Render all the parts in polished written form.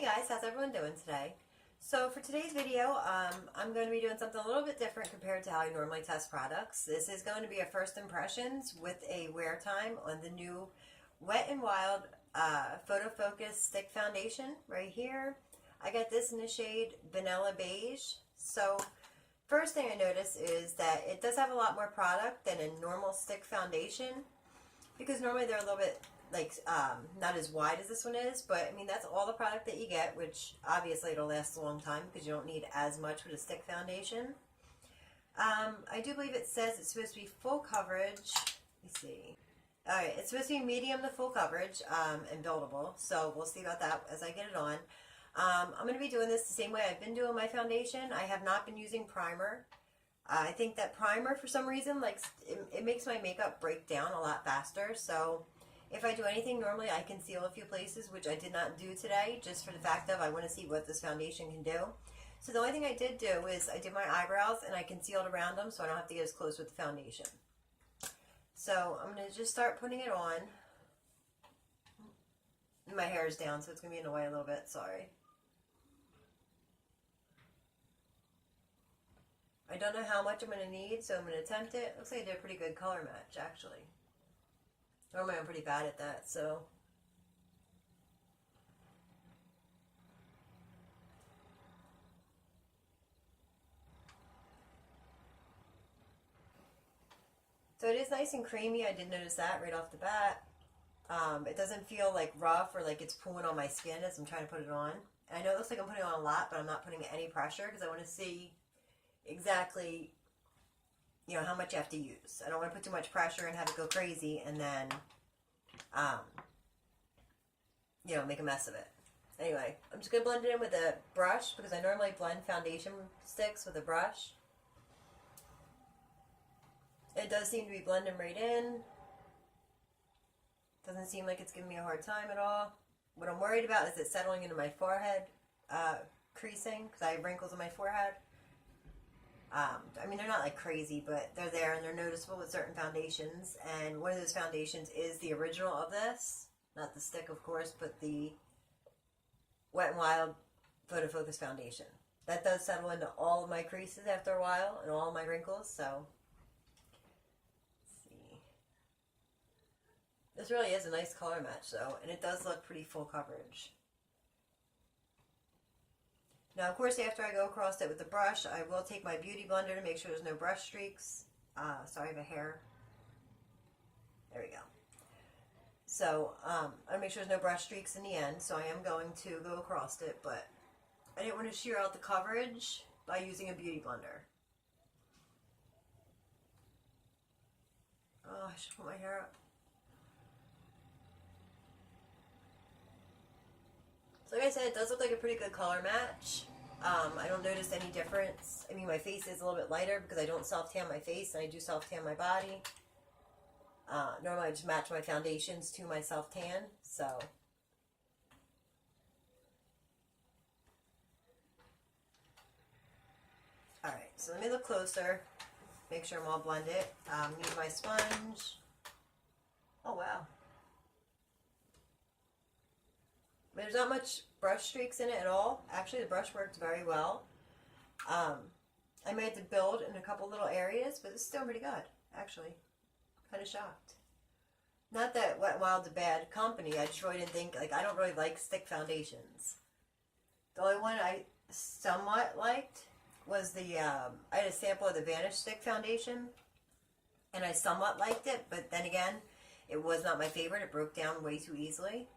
Hey guys, how's everyone doing today? So for today's video, I'm going to be doing something a little bit different compared to how I normally test products. This is going to be a first impressions with a wear time on the new Wet n Wild Photo Focus Stick Foundation right here. I got this in the shade Vanilla Beige. So first thing I notice is that it does have a lot more product than a normal stick foundation, because normally they're a little bit like not as wide as this one is, but I mean that's all the product that you get, which obviously it'll last a long time because you don't need as much with a stick foundation. I do believe it says it's supposed to be full coverage. Let me see. Alright, it's supposed to be medium to full coverage and buildable, so we'll see about that as I get it on. I'm going to be doing this the same way I've been doing my foundation. I have not been using primer. I think that primer, for some reason, like it makes my makeup break down a lot faster, so if I do anything, normally I conceal a few places, which I did not do today, just for the fact of I want to see what this foundation can do. So the only thing I did do is I did my eyebrows and I concealed around them so I don't have to get as close with the foundation. So I'm going to just start putting it on. My hair is down, so it's going to be in the way a little bit, sorry. I don't know how much I'm going to need, so I'm going to attempt it. Looks like I did a pretty good color match, actually. Normally I'm pretty bad at that, so. So it is nice and creamy. I did notice that right off the bat. It doesn't feel like rough or like it's pulling on my skin as I'm trying to put it on. And I know it looks like I'm putting on a lot, but I'm not putting any pressure because I want to see exactly, you know, how much you have to use. I don't want to put too much pressure and have it go crazy and then you know, make a mess of it. Anyway, I'm just going to blend it in with a brush because I normally blend foundation sticks with a brush. It does seem to be blending right in. Doesn't seem like it's giving me a hard time at all. What I'm worried about is it settling into my forehead, creasing, because I have wrinkles on my forehead. I mean, they're not like crazy, but they're there and they're noticeable with certain foundations. And one of those foundations is the original of this. Not the stick, of course, but the Wet n Wild Photo Focus Foundation. That does settle into all of my creases after a while and all of my wrinkles, so. Let's see. This really is a nice color match, though, and it does look pretty full coverage. Now, of course, after I go across it with the brush, I will take my beauty blender to make sure there's no brush streaks. Sorry, I have a hair. There we go. So, I'll make sure there's no brush streaks in the end, so I am going to go across it, but I didn't want to shear out the coverage by using a beauty blender. Oh, I should put my hair up. So like I said, it does look like a pretty good color match. I don't notice any difference. I mean, my face is a little bit lighter because I don't self-tan my face and I do self-tan my body. Normally I just match my foundations to my self-tan, so. Alright, so let me look closer, make sure I'm all blended. Use my sponge. Oh wow. There's not much brush streaks in it at all. Actually, the brush works very well. I may have to build in a couple little areas, but it's still pretty good, actually. Kind of shocked. Not that Wet n Wild's a bad company. I just really didn't think, like, I don't really like stick foundations. The only one I somewhat liked was the, I had a sample of the Vanish Stick Foundation, and I somewhat liked it, but then again, it was not my favorite. It broke down way too easily.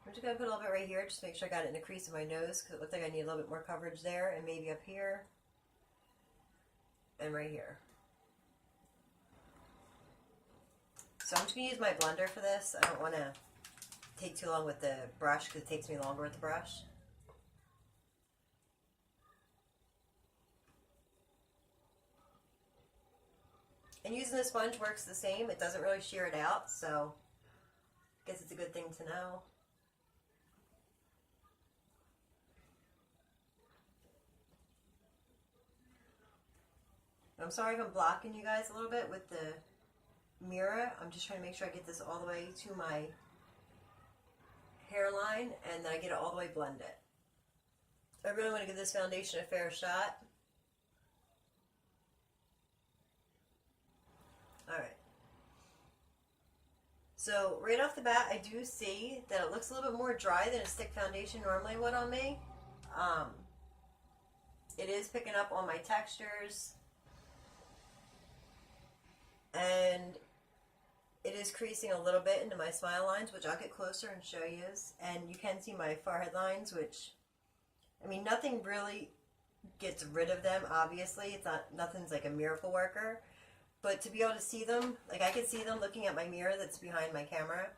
I'm just going to put a little bit right here, just to make sure I got it in the crease of my nose, because it looked like I need a little bit more coverage there, and maybe up here, and right here. So I'm just going to use my blender for this. I don't want to take too long with the brush, because it takes me longer with the brush. And using the sponge works the same. It doesn't really shear it out, so I guess it's a good thing to know. I'm sorry if I'm blocking you guys a little bit with the mirror. I'm just trying to make sure I get this all the way to my hairline, and then I get it all the way blended. I really want to give this foundation a fair shot. Alright. So right off the bat, I do see that it looks a little bit more dry than a stick foundation normally would on me. It is picking up on my textures, and it is creasing a little bit into my smile lines, which I'll get closer and show you. And you can see my forehead lines, which, I mean, nothing really gets rid of them, obviously. It's not, nothing's like a miracle worker. But to be able to see them, like I can see them looking at my mirror that's behind my camera.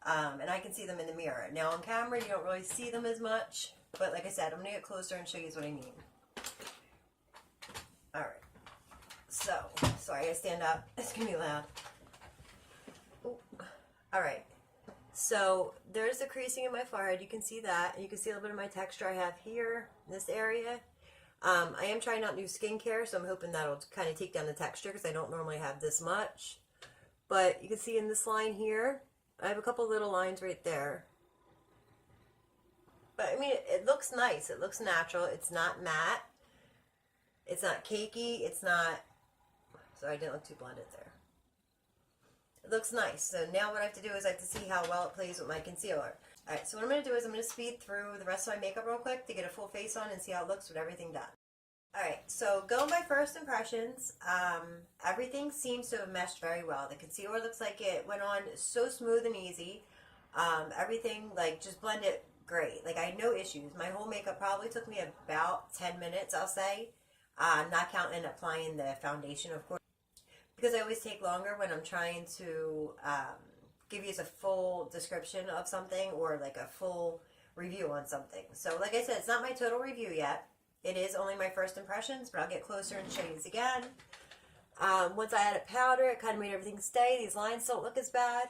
And I can see them in the mirror. Now on camera, you don't really see them as much. But like I said, I'm going to get closer and show you what I mean. Alright. So, sorry, I gotta stand up. It's going to be loud. Alright. So, there's the creasing in my forehead. You can see that. And you can see a little bit of my texture I have here, in this area. I am trying out new skincare, so I'm hoping that'll kind of take down the texture because I don't normally have this much. But you can see in this line here, I have a couple little lines right there. But I mean, it looks nice. It looks natural. It's not matte. It's not cakey. It's not... Sorry, I didn't look too blended there. It looks nice. So now what I have to do is I have to see how well it plays with my concealer. Alright, so what I'm going to do is I'm going to speed through the rest of my makeup real quick to get a full face on and see how it looks with everything done. Alright, so going by first impressions, everything seems to have meshed very well. The concealer looks like it went on so smooth and easy. Everything, like, just blended great. Like, I had no issues. My whole makeup probably took me about 10 minutes, I'll say. Not counting applying the foundation, of course. Because I always take longer when I'm trying to give you a full description of something or like a full review on something. So like I said, it's not my total review yet. It is only my first impressions, but I'll get closer and show you this again. Once I added powder, it kind of made everything stay. These lines don't look as bad.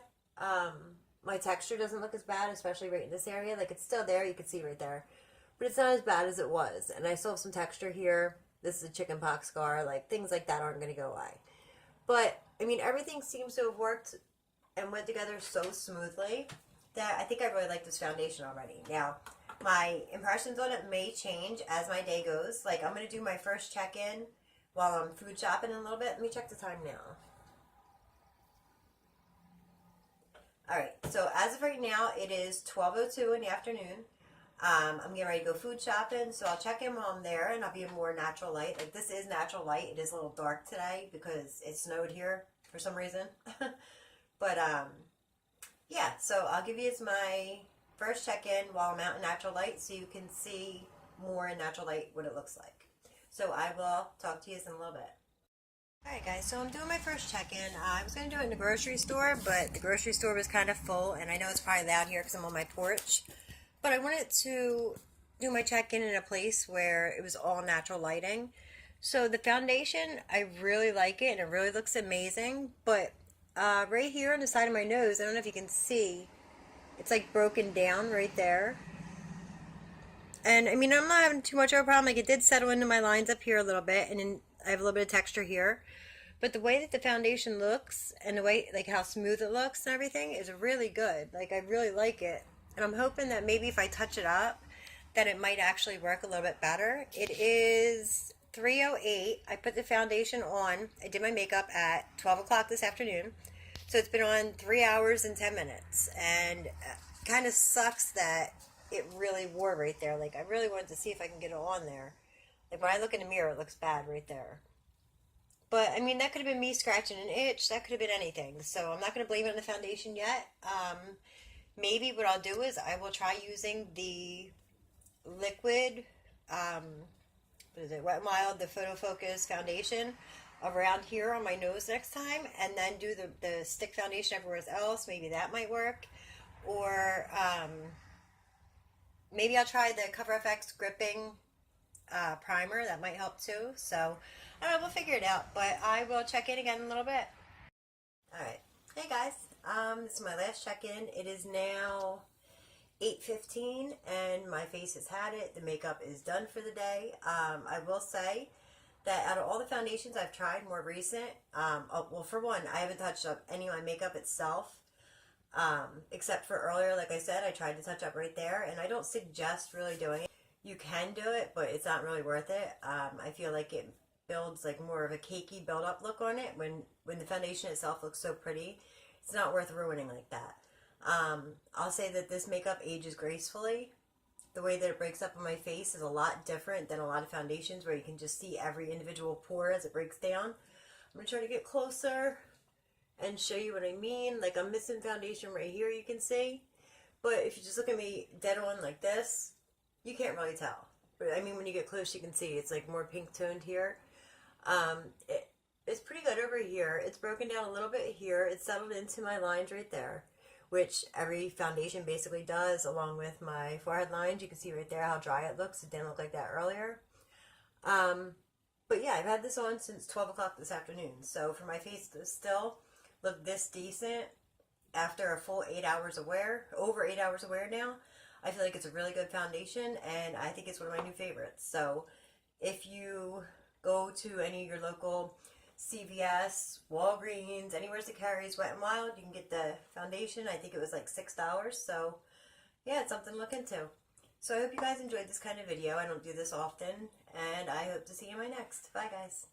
My texture doesn't look as bad, especially right in this area. Like, it's still there, you can see right there. But it's not as bad as it was. And I still have some texture here. This is a chickenpox scar. Like, things like that aren't going to go away. But, I mean, everything seems to have worked and went together so smoothly that I think I really like this foundation already. Now, my impressions on it may change as my day goes. Like, I'm going to do my first check-in while I'm food shopping in a little bit. Let me check the time now. Alright, so as of right now, it is 12:02 in the afternoon. I'm getting ready to go food shopping, so I'll check in while I'm there, and I'll be in more natural light. Like, this is natural light. It is a little dark today because it snowed here for some reason. But, yeah, so I'll give you my first check-in while I'm out in natural light so you can see more in natural light what it looks like. So I will talk to you in a little bit. Alright guys, so I'm doing my first check-in. I was going to do it in the grocery store, but the grocery store was kind of full, and I know it's probably loud here because I'm on my porch. But I wanted to do my check-in in a place where it was all natural lighting. So the foundation, I really like it, and it really looks amazing. But right here on the side of my nose, I don't know if you can see, it's like broken down right there. And I mean, I'm not having too much of a problem. Like, it did settle into my lines up here a little bit, and then I have a little bit of texture here. But the way that the foundation looks, and the way, like, how smooth it looks and everything is really good. Like, I really like it. And I'm hoping that maybe if I touch it up, that it might actually work a little bit better. It is 3:08. I put the foundation on. I did my makeup at 12 o'clock this afternoon. So it's been on 3 hours and 10 minutes. And kind of sucks that it really wore right there. Like, I really wanted to see if I can get it on there. Like, when I look in the mirror, it looks bad right there. But, I mean, that could have been me scratching an itch. That could have been anything. So, I'm not going to blame it on the foundation yet. Maybe what I'll do is I will try using the liquid, what is it, Wet n Wild, the Photo Focus foundation around here on my nose next time. And then do the stick foundation everywhere else. Maybe that might work. Or, maybe I'll try the CoverFX gripping primer. That might help too. So, I don't know, we'll figure it out. But I will check in again in a little bit. Alright. Hey guys. This is my last check-in. It is now 8:15 and my face has had it. The makeup is done for the day. I will say that out of all the foundations I've tried more recent, well, for one, I haven't touched up any of my makeup itself. Except for earlier, like I said, I tried to touch up right there, and I don't suggest really doing it. You can do it, but it's not really worth it. I feel like it builds like more of a cakey build-up look on it when the foundation itself looks so pretty. It's not worth ruining like that. I'll say that this makeup ages gracefully. The way that it breaks up on my face is a lot different than a lot of foundations where you can just see every individual pore as it breaks down. I'm going to try to get closer and show you what I mean. Like, I'm missing foundation right here, you can see. But if you just look at me dead on like this, you can't really tell. But I mean, when you get close, you can see it's like more pink toned here. It's pretty good over here. It's broken down a little bit here. It's settled into my lines right there, which every foundation basically does, along with my forehead lines. You can see right there how dry it looks. It didn't look like that earlier. But yeah, I've had this on since 12 o'clock this afternoon. So for my face to still look this decent after a full 8 hours of wear, over 8 hours of wear now, I feel like it's a really good foundation, and I think it's one of my new favorites. So if you go to any of your local CVS, Walgreens, anywhere that carries Wet n Wild, you can get the foundation. I think it was like $6. So yeah, it's something to look into. So I hope you guys enjoyed this kind of video. I don't do this often, and I hope to see you in my next. Bye guys.